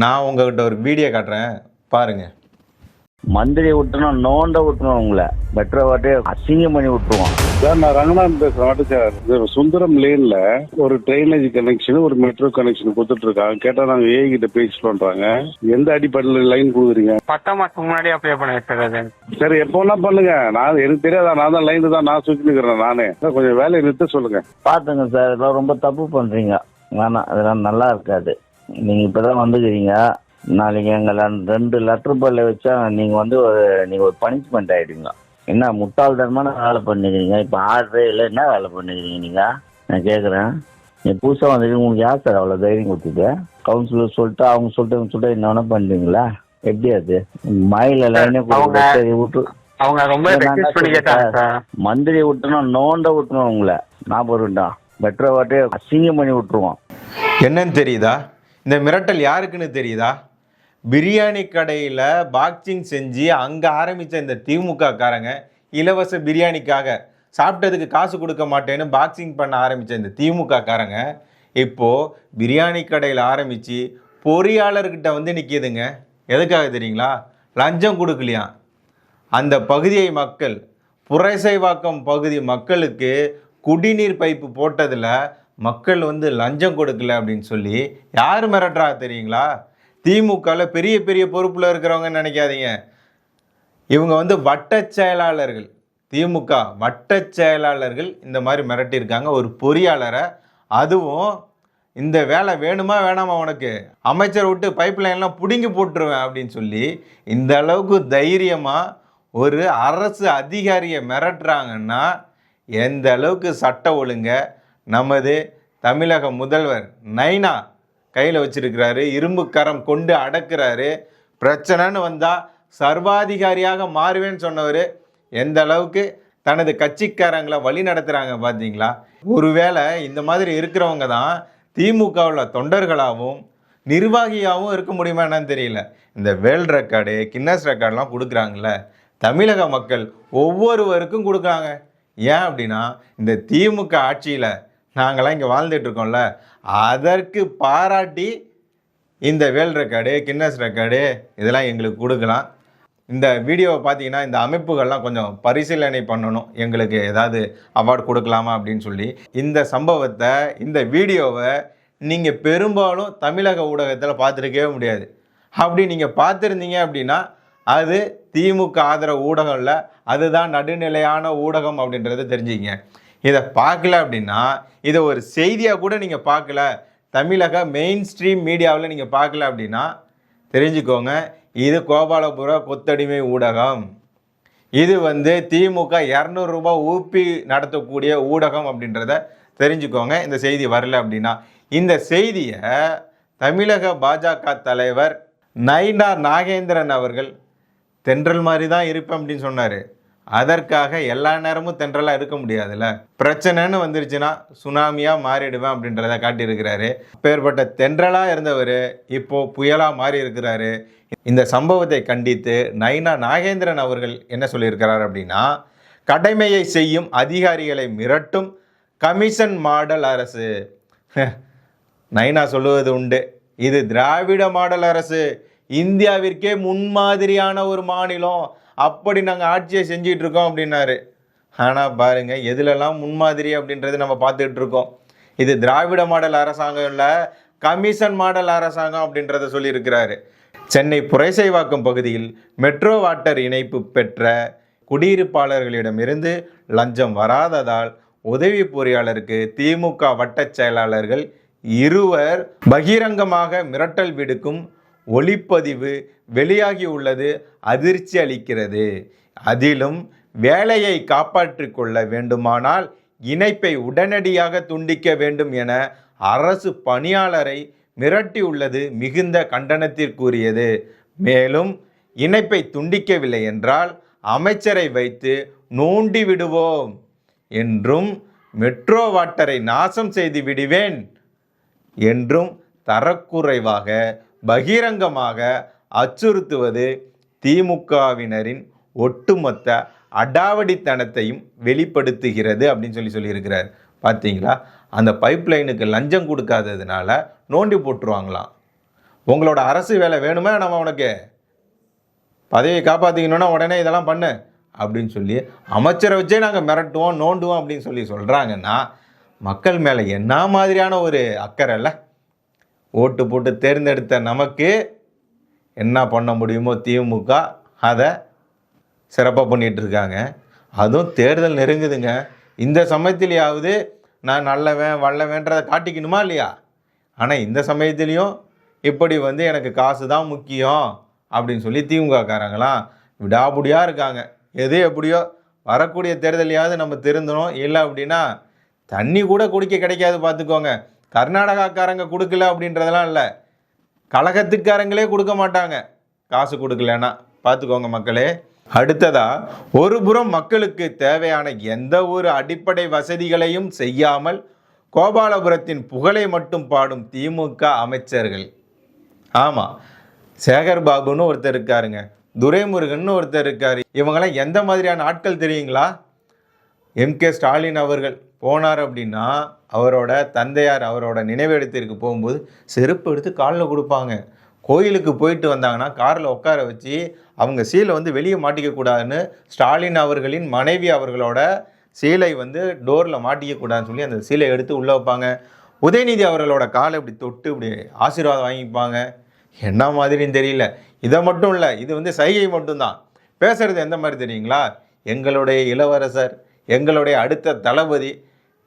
நான் உங்ககிட்ட ஒரு வீடியோ காட்டுறேன் பாருங்க. மந்திரியை விட்டுணும் நோண்ட விட்டுணும் உங்களை மெட்ரோ வாட்டே அசிங்கம் பண்ணி விட்டுருவோம். சார் நான் ரங்கநாதன் பேசுறேன் சார். இது சுந்தரம் லேன்ல ஒரு ட்ரைனேஜ் கனெக்ஷன் ஒரு மெட்ரோ கனெக்ஷன் கொடுத்துட்டு இருக்காங்க. கேட்டா நாங்க ஏ கிட்ட பேசி பண்றாங்க. எந்த அடிப்படையில் லைன் கொடுக்குறீங்க? 10 மாசத்துக்கு முன்னாடி அப்ளை பண்ண சார். சரி எப்போனா பண்ணுங்க. நான் எனக்கு தெரியாதா, நான் தான் லைன் தான் நான் சுற்றி நிற்கிறேன். நானே கொஞ்சம் வேலையை நிறுத்த சொல்லுங்க. பாத்துங்க சார், இதெல்லாம் ரொம்ப தப்பு பண்றீங்க. வேணாம், அதெல்லாம் நல்லா இருக்காது. நீங்க இப்பதான் வந்துக்கிறீங்க. நாளைக்கு எங்களை 2 லெட்டர் பல்ல வச்சா நீங்க ஒரு பனிஷ்மெண்ட் ஆயிடுங்க. என்ன முட்டாள்தனமான வேலை பண்ணிக்கிறீங்க. இப்போ ஆர்டரே இல்லை, என்ன வேலை பண்ணிக்கிறீங்க நீங்க? நான் கேட்குறேன், நீ புதுசாக வந்துட்டு உங்களுக்கு யார் சார் அவ்வளோ தைரியம் கொடுத்துட்டு? கவுன்சிலர் சொல்லிட்டு அவங்க சொல்லிட்டு என்ன வேணா பண்ணுறீங்களா? எப்படி அது மயில லைனே விட்டு அவங்க ரொம்ப மந்திரியை விட்டணும் நோண்ட விட்டுணும் உங்களை. நான் போறேன்டா மெட்ரோ வாட்டே அசிங்கம் பண்ணி விட்டுருவோம். என்னன்னு தெரியுதா? இந்த மிரட்டல் யாருக்குன்னு தெரியுதா? பிரியாணி கடையில் பாக்ஸிங் செஞ்சு அங்கே ஆரம்பித்த இந்த திமுக காரங்க இலவச பிரியாணிக்காக சாப்பிட்டதுக்கு காசு கொடுக்க மாட்டேன்னு பாக்ஸிங் பண்ண ஆரம்பித்த இந்த திமுக காரங்க இப்போது பிரியாணி கடையில் ஆரம்பித்து பொறியாளர்கிட்ட வந்து நிற்கிதுங்க. எதுக்காக தெரியுங்களா? லஞ்சம் கொடுக்கலையா. அந்த பகுதியை மக்கள், புரசைவாக்கம் பகுதி மக்களுக்கு குடிநீர் பைப்பு போட்டதில் மக்கள் லஞ்சம் கொடுக்கல அப்படின்னு சொல்லி யார் மிரட்டுறா தெரியுங்களா? திமுகவில் பெரிய பெரிய பொறுப்பில் இருக்கிறவங்கன்னு நினைக்காதீங்க. இவங்க வட்ட செயலாளர்கள், திமுக வட்ட செயலாளர்கள் இந்த மாதிரி மிரட்டியிருக்காங்க ஒரு பொறியாளரை. அதுவும் இந்த வேலை வேணுமா வேணாமா உனக்கு, அமைச்சர் விட்டு பைப் லைன்லாம் பிடுங்கி போட்டுருவேன் அப்படின்னு சொல்லி இந்த அளவுக்கு தைரியமாக ஒரு அரசு அதிகாரியை மிரட்டுறாங்கன்னா எந்த அளவுக்கு சட்ட ஒழுங்க நமது தமிழக முதல்வர் நைனா கையில் வச்சிருக்கிறாரு. இரும்பு கரம் கொண்டு அடக்கிறாரு. பிரச்சனைன்னு வந்தால் சர்வாதிகாரியாக மாறுவேன்னு சொன்னவர் எந்த அளவுக்கு தனது கட்சிக்காரங்களை வழி நடத்துகிறாங்க பார்த்தீங்களா? ஒருவேளை இந்த மாதிரி இருக்கிறவங்க தான் திமுகவில் தொண்டர்களாகவும் நிர்வாகியாகவும் இருக்க முடியுமா என்னன்னு தெரியல. இந்த வேர்ல்ட் ரெக்கார்டு, கின்னஸ் ரெக்கார்டெலாம் கொடுக்குறாங்கல்ல, தமிழக மக்கள் ஒவ்வொருவருக்கும் கொடுக்குறாங்க. ஏன் அப்படின்னா இந்த திமுக ஆட்சியில் நாங்களாம் இங்கே வாழ்ந்துட்டுருக்கோம்ல, அதற்கு பாராட்டி இந்த வேர்ல்ட் ரெக்கார்டு, கின்னஸ் ரெக்கார்டு இதெல்லாம் எங்களுக்கு கொடுக்கலாம். இந்த வீடியோவை பார்த்தீங்கன்னா இந்த அமைப்புகள்லாம் கொஞ்சம் பரிசீலனை பண்ணணும், எங்களுக்கு ஏதாவது அவார்டு கொடுக்கலாமா அப்படின்னு சொல்லி. இந்த சம்பவத்தை, இந்த வீடியோவை நீங்கள் பெரும்பாலும் தமிழக ஊடகத்தில் பார்த்துருக்கவே முடியாது. அப்படி நீங்கள் பார்த்துருந்தீங்க அப்படின்னா அது திமுக ஆதரவு ஊடகம் இல்லை, அதுதான் நடுநிலையான ஊடகம் அப்படின்றத தெரிஞ்சுக்கிங்க. இதை பார்க்கல அப்படின்னா, இதை ஒரு செய்தியாக கூட நீங்கள் பார்க்கல, தமிழக மெயின் ஸ்ட்ரீம் மீடியாவில் நீங்கள் பார்க்கல அப்படின்னா தெரிஞ்சுக்கோங்க, இது கோபாலபுர கொத்தடிமை ஊடகம். இது திமுக 200 ரூபாய் ஊப்பி நடத்தக்கூடிய ஊடகம் அப்படின்றத தெரிஞ்சுக்கோங்க. இந்த செய்தி வரல அப்படின்னா இந்த செய்தியை தமிழக பாஜக தலைவர் நயினா நாகேந்திரன் அவர்கள் தென்றல் மாதிரி தான் இருப்பேன் அப்படின்னு சொன்னார். அதற்காக எல்லா நேரமும் தென்றலாக இருக்க முடியாதுல்ல. பிரச்சனைன்னு வந்துருச்சுன்னா சுனாமியாக மாறிடுவேன் அப்படின்றத காட்டியிருக்கிறாரு. அப்பேற்பட்ட தென்றலாக இருந்தவர் இப்போது புயலாக மாறி இருக்கிறாரு. இந்த சம்பவத்தை கண்டித்து நயினா நாகேந்திரன் அவர்கள் என்ன சொல்லியிருக்கிறார் அப்படின்னா, கடமையை செய்யும் அதிகாரிகளை மிரட்டும் கமிஷன் மாடல் அரசு. நயினா சொல்லுவது உண்டு, இது திராவிட மாடல் அரசு, இந்தியாவிற்கே முன்மாதிரியான ஒரு மாநிலம், அப்படி நாங்கள் ஆட்சியை செஞ்சிட்டு இருக்கோம் அப்படின்னாரு. ஆனால் பாருங்கள், எதுலெல்லாம் முன்மாதிரி அப்படின்றது நம்ம பார்த்துட்டு இருக்கோம். இது திராவிட மாடல் அரசாங்கம் இல்லை, கமிஷன் மாடல் அரசாங்கம் அப்படின்றத சொல்லியிருக்கிறாரு. சென்னை புரசைவாக்கம் பகுதியில் மெட்ரோ வாட்டர் இணைப்பு பெற்ற குடியிருப்பாளர்களிடமிருந்து லஞ்சம் வராததால் உதவி பொறியாளருக்கு திமுக வட்ட செயலாளர்கள் 2 பகிரங்கமாக மிரட்டல் விடுக்கும் ஒளிப்பதிவு வெளியாகி உள்ளது அதிர்ச்சி அளிக்கிறது. அதிலும் வேலையை காப்பாற்றிக் கொள்ள வேண்டுமானால் இணைப்பை உடனடியாக துண்டிக்க வேண்டும் என அரசு பணியாளரை மிரட்டியுள்ளது மிகுந்த கண்டனத்திற்குரியது. மேலும் இணைப்பை துண்டிக்கவில்லை என்றால் அமைச்சரை வைத்து நோண்டி விடுவோம் என்றும், மெட்ரோ வாட்டரை நாசம் செய்து விடுவேன் என்றும் தரக்குறைவாக பகிரங்கமாக அச்சுறுத்துவது திமுகவினரின் ஒட்டுமொத்த அடாவடித்தனத்தையும் வெளிப்படுத்துகிறது அப்படின்னு சொல்லியிருக்கிறார். பார்த்தீங்களா? அந்த பைப் லைனுக்கு லஞ்சம் கொடுக்காததுனால நோண்டி போட்டுருவாங்களாம். உங்களோட அரசு வேலை வேணுமே நம்ம உனக்கு பதவியை காப்பாற்றிக்கணுன்னா உடனே இதெல்லாம் பண்ணு அப்படின்னு சொல்லி அமைச்சரை வச்சே நாங்கள் மிரட்டுவோம் நோண்டுவோம் அப்படின்னு சொல்லி சொல்கிறாங்கன்னா மக்கள் மேலே என்ன மாதிரியான ஒரு அக்கறை இல்லை? ஓட்டு போட்டு தேர்ந்தெடுத்த நமக்கு என்ன பண்ண முடியுமோ திமுக அதை சிறப்பாக பண்ணிகிட்டு இருக்காங்க. அதுவும் தேர்தல் நெருங்குதுங்க. இந்த சமயத்திலேயாவது நான் நல்லவன் வல்லவன்றதை காட்டிக்கணுமா இல்லையா? ஆனால் இந்த சமயத்துலேயும் இப்படி எனக்கு காசு தான் முக்கியம் அப்படின்னு சொல்லி திமுககாரங்களாம் விடாபுடியாக இருக்காங்க. எது எப்படியோ வரக்கூடிய தேர்தலையாவது நம்ம திருந்தணும். இல்லை அப்படின்னா தண்ணி கூட குடிக்க கிடைக்காது பார்த்துக்கோங்க. கர்நாடகாக்காரங்க கொடுக்கல அப்படின்றதெல்லாம் இல்லை, கழகத்துக்காரங்களே கொடுக்க மாட்டாங்க காசு கொடுக்கலன்னா. பார்த்துக்கோங்க மக்களே. அடுத்ததா, ஒரு புறம் மக்களுக்கு தேவையான எந்த ஒரு அடிப்படை வசதிகளையும் செய்யாமல் கோபாலபுரத்தின் புகழை மட்டும் பாடும் திமுக அமைச்சர்கள். ஆமாம், சேகர் பாபுன்னு ஒருத்தர் இருக்காருங்க, துரைமுருகன் ஒருத்தர் இருக்காரு. இவங்கெல்லாம் எந்த மாதிரியான ஆட்கள் தெரியுங்களா? எம்கே ஸ்டாலின் அவர்கள் போனார் அப்படின்னா அவரோட தந்தையார் அவரோட நினைவிடத்திற்கு போகும்போது செருப்பு எடுத்து காலில் கொடுப்பாங்க. கோயிலுக்கு போயிட்டு வந்தாங்கன்னா காரில் உட்கார வச்சு அவங்க சீலை வெளியே மாட்டிக்கக்கூடாதுன்னு ஸ்டாலின் அவர்களின் மனைவி அவர்களோட சீலை டோரில் மாட்டிக்கக்கூடாதுன்னு சொல்லி அந்த சீலை எடுத்து உள்ளே வைப்பாங்க. உதயநிதி அவர்களோட காலை இப்படி தொட்டு இப்படி ஆசீர்வாதம் வாங்கிப்பாங்க. என்ன மாதிரின்னு தெரியல. இதை மட்டும் இல்லை, இது சைகை மட்டும்தான். பேசுகிறது எந்த மாதிரி தெரியுங்களா? எங்களுடைய இளவரசர், எங்களுடைய அடுத்த தளபதி,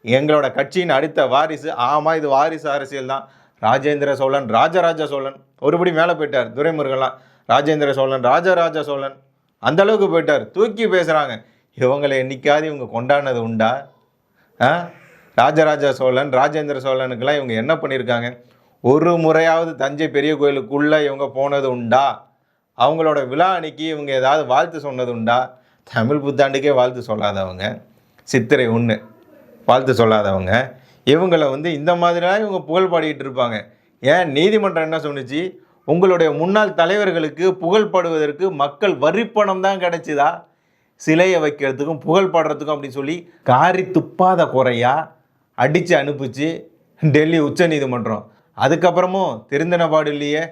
எங்களோட கட்சியின் அடுத்த வாரிசு. ஆமாம், இது வாரிசு அரசியல் தான். ராஜேந்திர சோழன், ராஜராஜ சோழன், ஒருபடி மேலே போயிட்டார். துரைமுருகன்லாம் ராஜேந்திர சோழன், ராஜராஜ சோழன் அந்த அளவுக்கு போயிட்டார். தூக்கி பேசுகிறாங்க. இவங்களை என்னைக்காவது இவங்க கொண்டாடினது உண்டா? ராஜராஜ சோழன், ராஜேந்திர சோழனுக்கெல்லாம் இவங்க என்ன பண்ணியிருக்காங்க? ஒரு முறையாவது தஞ்சை பெரிய கோயிலுக்குள்ளே இவங்க போனது உண்டா? அவங்களோட விழா அன்னைக்கு இவங்க ஏதாவது வாழ்த்து சொன்னது உண்டா? தமிழ் புத்தாண்டுக்கே வாழ்த்து சொல்லாதவங்க, சித்திரை 1 வாழ்த்து சொல்லாதவங்க இவங்களை இந்த மாதிரிலாம் இவங்க புகழ் பாடிக்கிட்டு இருப்பாங்க. ஏன் நீதிமன்றம் என்ன சொன்னிச்சு? உங்களுடைய முன்னாள் தலைவர்களுக்கு புகழ் பாடுவதற்கு மக்கள் வரிப்பணம் தான் கிடைச்சிதா? சிலையை வைக்கிறதுக்கும் புகழ் பாடுறதுக்கும் அப்படின்னு சொல்லி காரி துப்பாத குறையா அடித்து அனுப்பிச்சு டெல்லி உச்ச நீதிமன்றம். அதுக்கப்புறமும் திருந்தின பாடு இல்லையே.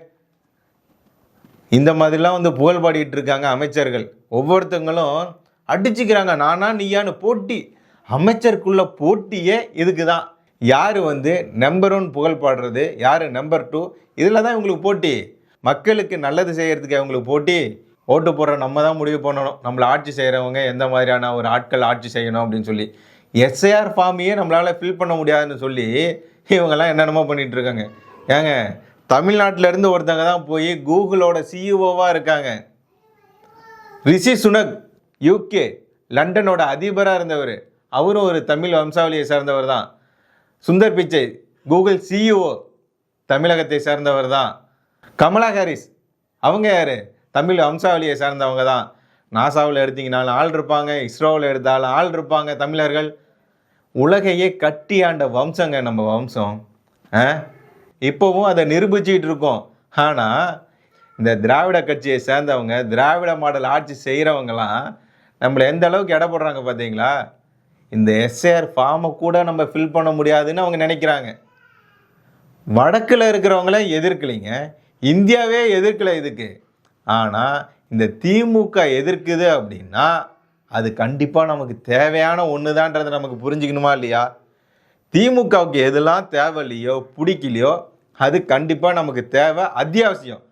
இந்த மாதிரிலாம் புகழ் பாடிட்டு இருக்காங்க அமைச்சர்கள். ஒவ்வொருத்தங்களும் அடிச்சுக்கிறாங்க, நானா நீயான்னு போட்டி. அமைச்சருக்குள்ள போட்டியே இதுக்கு தான். யார் நம்பர் 1 புகழ் பாடுறது, யார் நம்பர் 2, இதில் தான் இவங்களுக்கு போட்டி. மக்களுக்கு நல்லது செய்கிறதுக்கு அவங்களுக்கு போட்டி. ஓட்டு போடுற நம்ம தான் முடிவு பண்ணணும், நம்மளை ஆட்சி செய்கிறவங்க எந்த மாதிரியான ஒரு ஆட்கள் ஆட்சி செய்யணும் அப்படின்னு சொல்லி. எஸ்ஐஆர் ஃபார்மையே நம்மளால் ஃபில் பண்ண முடியாதுன்னு சொல்லி இவங்கெல்லாம் என்னென்னமோ பண்ணிகிட்டு இருக்காங்க. ஏங்க, தமிழ்நாட்டிலேருந்து ஒருத்தங்க தான் போய் கூகுளோட சிஇஓவாக இருக்காங்க. ரிஷி சுனக் யூகே லண்டனோட அதிபராக இருந்தவர், அவரும் ஒரு தமிழ் வம்சாவளியை சேர்ந்தவர் தான். சுந்தர் பிச்சை கூகுள் சிஇஓ தமிழகத்தை சேர்ந்தவர் தான். கமலா ஹாரிஸ் அவங்க யார்? தமிழ் வம்சாவளியை சேர்ந்தவங்க தான். நாசாவில் எடுத்தீங்கனாலும் ஆள் இருப்பாங்க, இஸ்ரோவில் எடுத்தாலும் ஆள் இருப்பாங்க தமிழர்கள். உலகையே கட்டி ஆண்ட வம்சங்க நம்ம வம்சம். இப்போவும் அதை நிரூபிச்சுக்கிட்டு இருக்கோம். ஆனால் இந்த திராவிட கட்சியை சேர்ந்தவங்க, திராவிட மாடல் ஆட்சி செய்கிறவங்களாம் நம்மளை எந்த அளவுக்கு எடை போடுறாங்க பார்த்தீங்களா? இந்த எஸ்ஏஆர் ஃபார்மை கூட நம்ம ஃபில் பண்ண முடியாதுன்னு அவங்க நினைக்கிறாங்க. வடக்கில் இருக்கிறவங்களே எதிர்க்கலைங்க, இந்தியாவே எதிர்க்கலை இதுக்கு. ஆனால் இந்த திமுக எதிர்க்குது அப்படின்னா அது கண்டிப்பாக நமக்கு தேவையான ஒன்று தான்றதை நமக்கு புரிஞ்சுக்கணுமா இல்லையா? திமுகவுக்கு எதெல்லாம் தேவையில்லையோ பிடிக்கலையோ அது கண்டிப்பாக நமக்கு தேவை, அத்தியாவசியம்.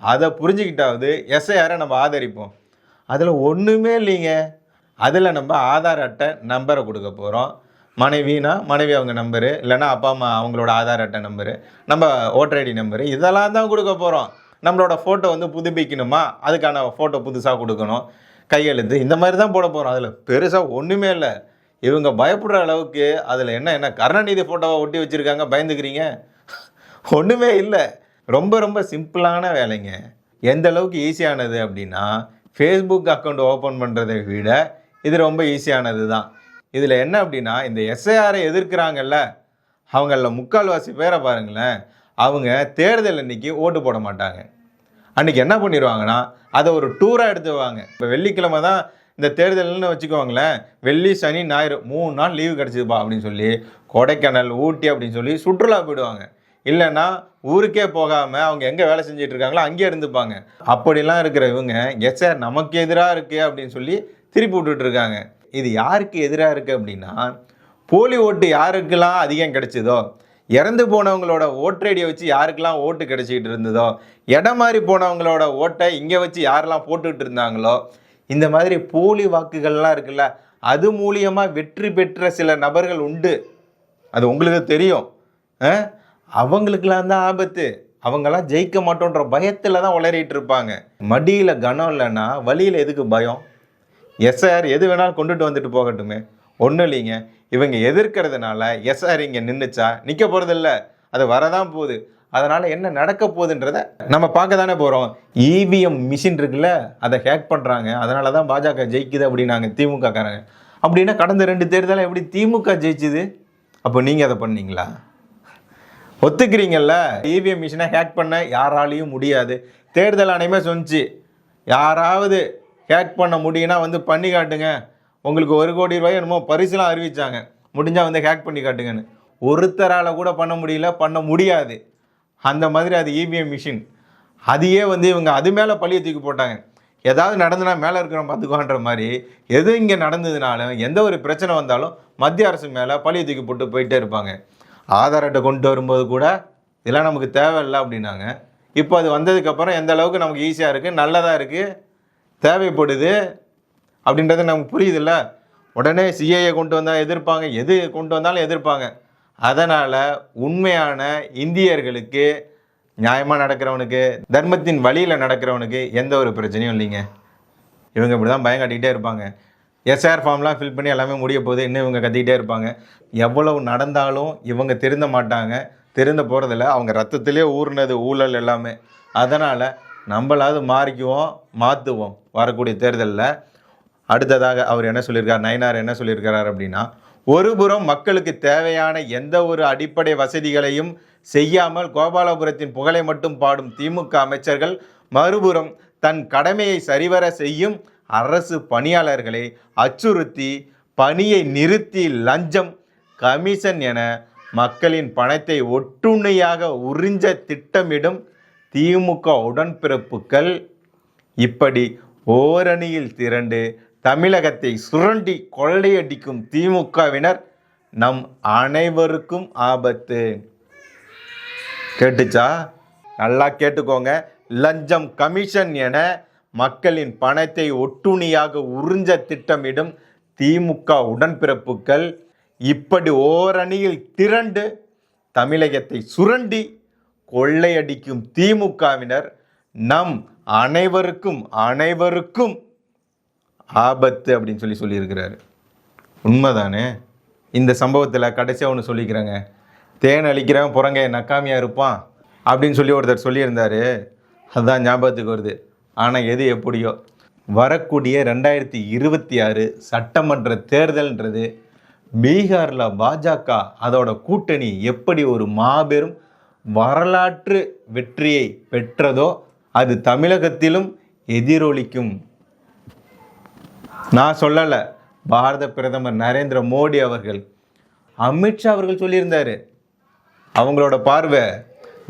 அதை புரிஞ்சுக்கிட்டாவது எஸ்ஐஆரை நம்ம ஆதரிப்போம். அதில் ஒன்றுமே இல்லைங்க. அதில் நம்ம ஆதார் அட்டை நம்பரை கொடுக்க போகிறோம். மனைவினா மனைவி அவங்க நம்பரு, இல்லைனா அப்பா அம்மா அவங்களோட ஆதார் அட்டை நம்பரு, நம்ம ஓட்டர் ஐடி நம்பரு, இதெல்லாம் தான் கொடுக்க போகிறோம். நம்மளோட ஃபோட்டோ புதுப்பிக்கணுமா, அதுக்கான ஃபோட்டோ புதுசாக கொடுக்கணும், கையெழுத்து, இந்த மாதிரி தான் போட போகிறோம். அதில் பெருசாக ஒன்றுமே இல்லை. இவங்க பயப்படுற அளவுக்கு அதில் என்ன கருணாநிதி ஃபோட்டோவை ஒட்டி வச்சுருக்காங்க, பயந்துக்கிறீங்க? ஒன்றுமே இல்லை. ரொம்ப ரொம்ப சிம்பிளான வேலைங்க. எந்த அளவுக்கு ஈஸியானது அப்படின்னா, ஃபேஸ்புக் அக்கௌண்ட் ஓப்பன் பண்ணுறதை விட இது ரொம்ப ஈஸியானது தான். இதில் என்ன அப்படின்னா, இந்த எஸ்ஐஆரை எதிர்க்கிறாங்கல்ல அவங்களில் முக்கால்வாசி பேரை பாருங்களேன், அவங்க தேர்தல் அன்றைக்கி ஓட்டு போட மாட்டாங்க. அன்றைக்கி என்ன பண்ணிடுவாங்கன்னா அதை ஒரு டூராக எடுத்துவாங்க. இப்போ வெள்ளிக்கிழமை தான் இந்த தேர்தல்னு வச்சுக்கோங்களேன், வெள்ளி சனி ஞாயிறு 3 நாள் லீவு கிடச்சிதுப்பா அப்படின்னு சொல்லி கொடைக்கானல் ஊட்டி அப்படின்னு சொல்லி சுற்றுலா போயிடுவாங்க. இல்லைன்னா ஊருக்கே போகாமல் அவங்க எங்கே வேலை செஞ்சுட்டு இருக்காங்களோ அங்கேயே இருந்துப்பாங்க. அப்படிலாம் இருக்கிற இவங்க எஸ்ஆர் நமக்கு எதிராக இருக்குது அப்படின்னு சொல்லி திருப்பி விட்டுட்டு இருக்காங்க. இது யாருக்கு எதிராக இருக்குது அப்படின்னா, போலி ஓட்டு யாருக்கெல்லாம் அதிகம் கிடைச்சதோ, இறந்து போனவங்களோட ஓட்டரடியை வச்சு யாருக்கெல்லாம் ஓட்டு கிடைச்சிக்கிட்டு இருந்ததோ, இடம் மாறி போனவங்களோட ஓட்டை இங்கே வச்சு யாரெல்லாம் போட்டுக்கிட்டு இருந்தாங்களோ, இந்த மாதிரி போலி வாக்குகள்லாம் இருக்குல்ல, அது மூலியமாக வெற்றி பெற்ற சில நபர்கள் உண்டு. அது உங்களுக்கு தெரியும். அவங்களுக்கெல்லாம் தான் ஆபத்து. அவங்கெல்லாம் ஜெயிக்க மாட்டோன்ற பயத்தில் தான் உளறிட்டு இருப்பாங்க. மடியில் கனம் இல்லைன்னா வழியில் எதுக்கு பயம்? எஸ்ஆர் எது வேணாலும் கொண்டுட்டு வந்துட்டு போகட்டுமே, ஒன்றும் இல்லைங்க. இவங்க எதிர்க்கிறதுனால எஸ்ஆர் இங்கே நின்றுச்சா? நிற்க போகிறதில்ல, அது வரதான் போகுது. அதனால் என்ன நடக்க போகுதுன்றத நம்ம பார்க்க தானே போகிறோம். இவிஎம் மிஷின் இருக்குல்ல, அதை ஹேக் பண்ணுறாங்க. அதனால தான் பாஜக ஜெயிக்குது அப்படின்னாங்க திமுக காரங்க. அப்படின்னா கடந்த 2 தேர்தலில் எப்படி திமுக ஜெயிச்சுது? அப்போ நீங்கள் அதை பண்ணீங்களா? ஒத்துக்கிறீங்கல்ல, இவிஎம் மிஷினை ஹேக் பண்ண யாராலையும் முடியாது. தேர்தல் ஆணையமே சொன்னிச்சு, யாராவது ஹேக் பண்ண முடியும்னா வந்து பண்ணி காட்டுங்க, உங்களுக்கு 1 கோடி ரூபாய் என்னமோ பரிசுலாம் அறிவிச்சாங்க, முடிஞ்சால் வந்து ஹேக் பண்ணி காட்டுங்கன்னு. ஒருத்தரால் கூட பண்ண முடியல, பண்ண முடியாது. அந்த மாதிரி அது இவிஎம் மிஷின். அதையே வந்து இவங்க அது மேலே பழிய தூக்கி போட்டாங்க. ஏதாவது நடந்துனா மேலே இருக்கிறோம் பார்த்துக்கோன்ற மாதிரி, எது இங்கே நடந்ததுனாலும் எந்த ஒரு பிரச்சனை வந்தாலும் மத்திய அரசு மேலே பழிய தூக்கி போட்டு போயிட்டே இருப்பாங்க. ஆதார் அட்டை கொண்டு வரும்போது கூட இதெல்லாம் நமக்கு தேவையில்லை அப்படின்னாங்க. இப்போ அது வந்ததுக்கப்புறம் எந்த அளவுக்கு நமக்கு ஈஸியாக இருக்குது, நல்லதாக இருக்குது, தேவைப்படுது அப்படின்றது நமக்கு புரியுதில்ல. உடனே சிஏஏ கொண்டு வந்தால் எதிர்ப்பாங்க, எது கொண்டு வந்தாலும் எதிர்ப்பாங்க. அதனால் உண்மையான இந்தியர்களுக்கு, நியாயமாக நடக்கிறவனுக்கு, தர்மத்தின் வழியில் நடக்கிறவனுக்கு எந்த ஒரு பிரச்சனையும் இல்லைங்க. இவங்க இப்படி தான் பயம் காட்டிக்கிட்டே இருப்பாங்க. எஸ்ஆர் ஃபார்ம்லாம் ஃபில் பண்ணி எல்லாமே முடிய போகுது, இன்னும் இவங்க கத்திக்கிட்டே இருப்பாங்க. எவ்வளவு நடந்தாலும் இவங்க திருந்த மாட்டாங்க, திருந்த போகிறதில்ல. அவங்க ரத்தத்திலே ஊர்னது ஊழல் எல்லாமே. அதனால் நம்மளாவது மாறிக்குவோம், மாற்றுவோம் வரக்கூடிய தேர்தலில். அடுத்ததாக அவர் என்ன சொல்லியிருக்கார், நயினார் என்ன சொல்லியிருக்கிறார் அப்படின்னா, ஒருபுறம் மக்களுக்கு தேவையான எந்த ஒரு அடிப்படை வசதிகளையும் செய்யாமல் கோபாலபுரத்தின் புகழை மட்டும் பாடும் திமுக அமைச்சர்கள், மறுபுறம் தன் கடமையை சரிவர செய்யும் அரசு பணியாளர்களை அச்சுறுத்தி பணியை நிறுத்தி லஞ்சம், கமிஷன் என மக்களின் பணத்தை ஒட்டுண்ணியாக உறிஞ்ச திட்டமிடும் திமுக உடன்பிறப்புகள் இப்படி ஓரணியில் திரண்டு தமிழகத்தை சுரண்டி கொள்ளையடிக்கும் திமுகவினர் நம் அனைவருக்கும் ஆபத்து. கேட்டுச்சா? நல்லா கேட்டுக்கோங்க. லஞ்சம், கமிஷன் என மக்களின் பணத்தை ஒட்டுணியாக உறிஞ்ச திட்டமிடும் திமுக உடன்பிறப்புகள் இப்படி ஓரணியில் திரண்டு தமிழகத்தை சுரண்டி கொள்ளையடிக்கும் திமுகவினர் நம் அனைவருக்கும் ஆபத்து அப்படின்னு சொல்லியிருக்கிறாரு. உண்மைதானே? இந்த சம்பவத்தில் கடைசியாக ஒன்று சொல்லிக்கிறேங்க. தேன் அழிக்கிறவன் புறங்க நக்காமியாக இருப்பான் அப்படின்னு சொல்லி ஒருத்தர் சொல்லியிருந்தார். அதுதான் ஞாபகத்துக்கு வருது. ஆனால் எது எப்படியோ, வரக்கூடிய 2026 சட்டமன்ற தேர்தல்ன்றது பீகாரில் பாஜக அதோட கூட்டணி எப்படி ஒரு மாபெரும் வரலாற்று வெற்றியை பெற்றதோ அது தமிழகத்திலும் எதிரொலிக்கும். நான் சொல்லலை, பாரத பிரதமர் நரேந்திர மோடி அவர்கள், அமித்ஷா அவர்கள் சொல்லியிருந்தார். அவங்களோட பார்வை,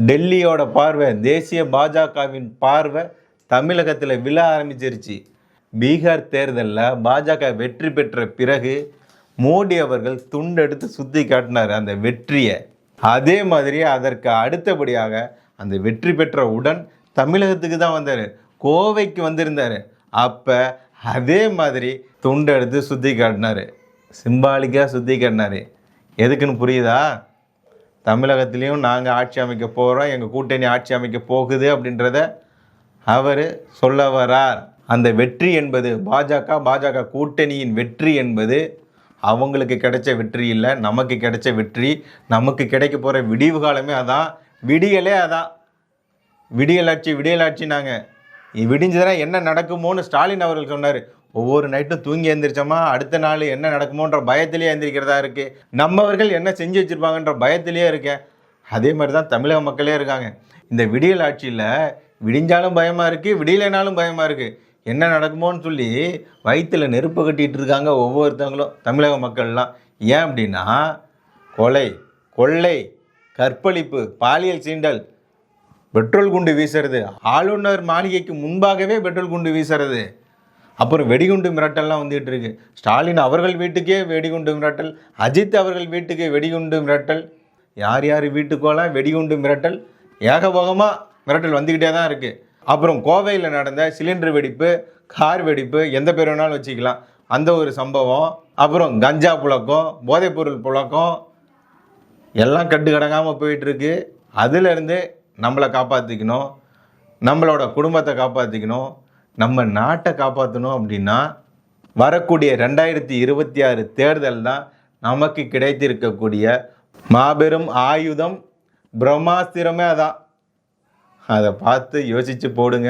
டெல்லியோட பார்வை, தேசிய பாஜகவின் பார்வை தமிழகத்தில் விழ ஆரம்பிச்சிருச்சு. பீகார் தேர்தலில் பாஜக வெற்றி பெற்ற பிறகு மோடி அவர்கள் துண்டெடுத்து சுற்றி காட்டினார் அந்த வெற்றியை. அதே மாதிரி அதற்கு அடுத்தபடியாக அந்த வெற்றி பெற்ற உடன் தமிழகத்துக்கு தான் வந்தார், கோவைக்கு வந்திருந்தார். அப்போ அதே மாதிரி துண்டெடுத்து சுற்றி காட்டினார், சிம்பாலிக்காக சுற்றி காட்டினார். எதுக்குன்னு புரியுதா? தமிழகத்துலேயும் நாங்கள் ஆட்சி அமைக்க போகிறோம், எங்கள் கூட்டணி ஆட்சி அமைக்க போகுது அப்படின்றத அவர் சொல்ல வரார். அந்த வெற்றி என்பது பாஜக கூட்டணியின் வெற்றி என்பது அவங்களுக்கு கிடைச்ச வெற்றி இல்லை, நமக்கு கிடைச்ச வெற்றி. நமக்கு கிடைக்க போகிற விடிவு காலமே அதான், விடியலே அதான். விடியலாட்சி நாங்கள் விடிஞ்சதுனா என்ன நடக்குமோன்னு ஸ்டாலின் அவர்கள் சொன்னார். ஒவ்வொரு நைட்டும் தூங்கி எழுந்திரிச்சோமா அடுத்த நாள் என்ன நடக்குமோன்ற பயத்திலேயே எழுந்திரிக்கிறதா இருக்குது. நம்மவர்கள் என்ன செஞ்சு வச்சுருப்பாங்கன்ற பயத்திலேயே இருக்கேன். அதே மாதிரி தான் தமிழக மக்களே இருக்காங்க. இந்த விடியல் ஆட்சியில் விடிஞ்சாலும் பயமாக இருக்குது, விடியலைனாலும் பயமாக இருக்குது. என்ன நடக்குமோன்னு சொல்லி வயிற்றில் நெருப்பு கட்டிகிட்டு இருக்காங்க ஒவ்வொருத்தவங்களும், தமிழக மக்கள்லாம். ஏன் அப்படின்னா, கொலை, கொள்ளை, கற்பழிப்பு, பாலியல் சீண்டல், பெட்ரோல் குண்டு வீசுறது, ஆளுநர் மாளிகைக்கு முன்பாகவே பெட்ரோல் குண்டு வீசுறது, அப்புறம் வெடிகுண்டு மிரட்டல்லாம் வந்துகிட்டு இருக்கு. ஸ்டாலின் அவர்கள் வீட்டுக்கே வெடிகுண்டு மிரட்டல், அஜித் அவர்கள் வீட்டுக்கு வெடிகுண்டு மிரட்டல், யார் யார் வீட்டுக்கோலாம் வெடிகுண்டு மிரட்டல், ஏகபோகமாக மிரட்டல் வந்துக்கிட்டே தான் இருக்குது. அப்புறம் கோவையில் நடந்த சிலிண்டர் வெடிப்பு, கார் வெடிப்பு, எந்த பேர் வேணாலும் வச்சுக்கலாம், அந்த ஒரு சம்பவம். அப்புறம் கஞ்சா புழக்கம், போதைப்பொருள் புழக்கம் எல்லாம் கட்டுக்கடங்காமல் போயிட்டுருக்கு. அதிலிருந்து நம்மளை காப்பாற்றிக்கணும், நம்மளோட குடும்பத்தை காப்பாற்றிக்கணும், நம்ம நாட்டை காப்பாற்றணும் அப்படின்னா வரக்கூடிய 2026 தேர்தல் தான் நமக்கு கிடைத்திருக்கக்கூடிய மாபெரும் ஆயுதம், பிரம்மாஸ்திரமே அதான். அதை பார்த்து யோசித்து போடுங்க.